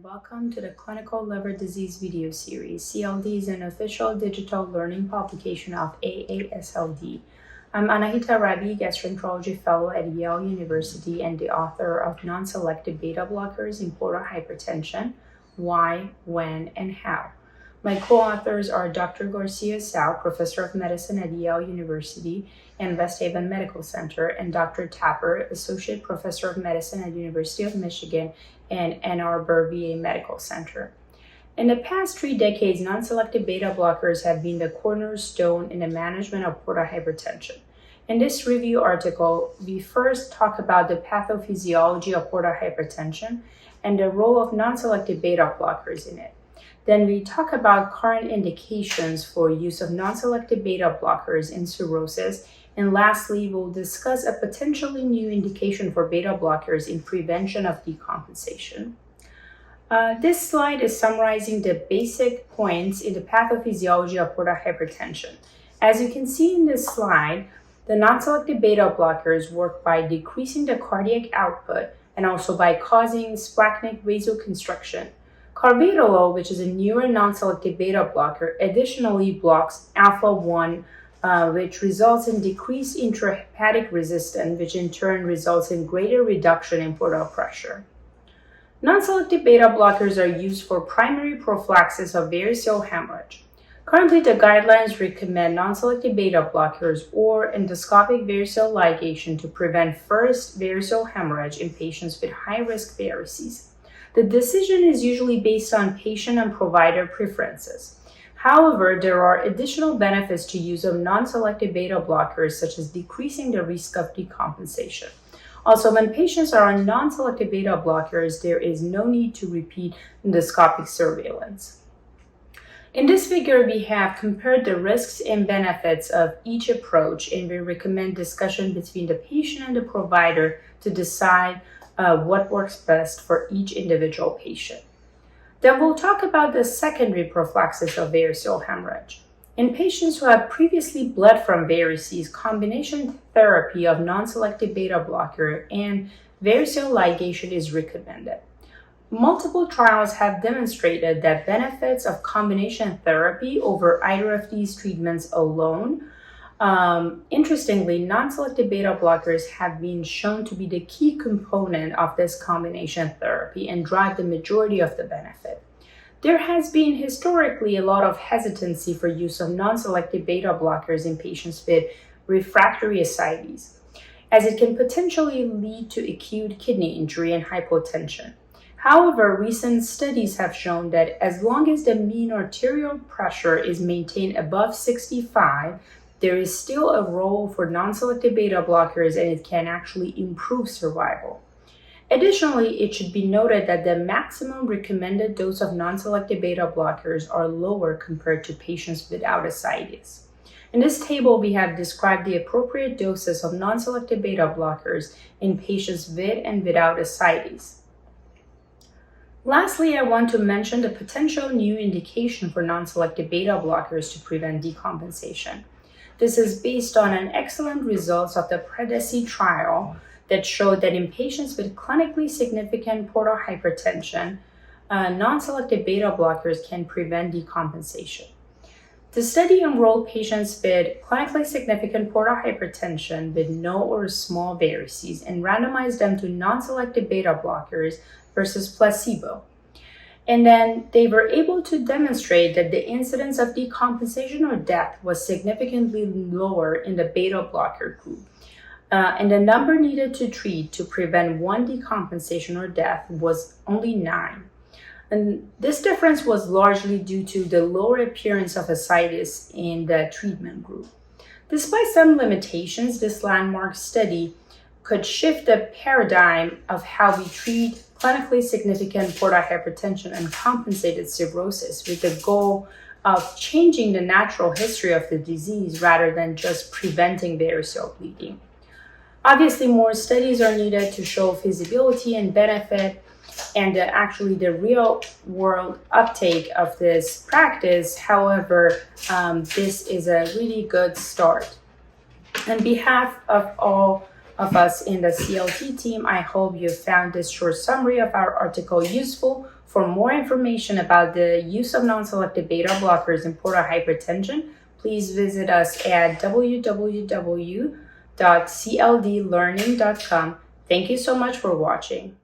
welcome to the Clinical Liver Disease video series. CLD is an official digital learning publication of AASLD. I'm Anahita, Rabiee, Gastroenterology Fellow at Yale University and the author of Nonselective Beta Blockers in Portal Hypertension, Why, When, and How. My co-authors are Dr. Garcia-Tsao, Professor of Medicine at Yale University and West Haven Medical Center, and Dr. Tapper, Associate Professor of Medicine at University of Michigan and Ann Arbor VA Medical Center. In the past 3 decades, non-selective beta blockers have been the cornerstone in the management of portal hypertension. In this review article, we first talk about the pathophysiology of portal hypertension and the role of non-selective beta blockers in it. Then we talk about current indications for use of non-selective beta blockers in cirrhosis. And lastly, we'll discuss a potentially new indication for beta blockers in prevention of decompensation. This slide is summarizing the basic points in the pathophysiology of portal hypertension. As you can see in this slide, the non-selective beta blockers work by decreasing the cardiac output and also by causing splanchnic vasoconstriction. Carvedilol, which is a newer non-selective beta blocker, additionally blocks alpha-1, which results in decreased intrahepatic resistance, which in turn results in greater reduction in portal pressure. Non-selective beta blockers are used for primary prophylaxis of variceal hemorrhage. Currently, the guidelines recommend non-selective beta blockers or endoscopic variceal ligation to prevent first variceal hemorrhage in patients with high-risk varices. The decision is usually based on patient and provider preferences. However, there are additional benefits to use of non-selective beta blockers, such as decreasing the risk of decompensation. Also, when patients are on non-selective beta blockers, there is no need to repeat endoscopic surveillance. In this figure, we have compared the risks and benefits of each approach, and we recommend discussion between the patient and the provider to decide what works best for each individual patient. Then we'll talk about the secondary prophylaxis of variceal hemorrhage. In patients who have previously bled from varices, combination therapy of non-selective beta blocker and variceal ligation is recommended. Multiple trials have demonstrated that benefits of combination therapy over either of these treatments alone. Interestingly, non-selective beta blockers have been shown to be the key component of this combination therapy and drive the majority of the benefit. There has been historically a lot of hesitancy for use of non-selective beta blockers in patients with refractory ascites, as it can potentially lead to acute kidney injury and hypotension. However, recent studies have shown that as long as the mean arterial pressure is maintained above 65, there is still a role for non-selective beta blockers, and it can actually improve survival. Additionally, it should be noted that the maximum recommended dose of non-selective beta blockers are lower compared to patients without ascites. In this table, we have described the appropriate doses of non-selective beta blockers in patients with and without ascites. Lastly, I want to mention the potential new indication for non-selective beta blockers to prevent decompensation. This is based on an excellent results of the PREDECI trial that showed that in patients with clinically significant portal hypertension, non-selective beta blockers can prevent decompensation. The study enrolled patients with clinically significant portal hypertension with no or small varices and randomized them to non-selective beta blockers versus placebo. And then they were able to demonstrate that the incidence of decompensation or death was significantly lower in the beta blocker group. And the number needed to treat to prevent one decompensation or death was only 9. And this difference was largely due to the lower appearance of ascites in the treatment group. Despite some limitations, this landmark study could shift the paradigm of how we treat clinically significant portal hypertension and compensated cirrhosis, with the goal of changing the natural history of the disease rather than just preventing variceal bleeding. Obviously, more studies are needed to show feasibility and benefit, and actually the real world uptake of this practice. However, this is a really good start. On behalf of all of us in the CLT team, I hope you found this short summary of our article useful For more information about the use of non-selective beta blockers in portal hypertension, please visit us at www.cldlearning.com. Thank you so much for watching.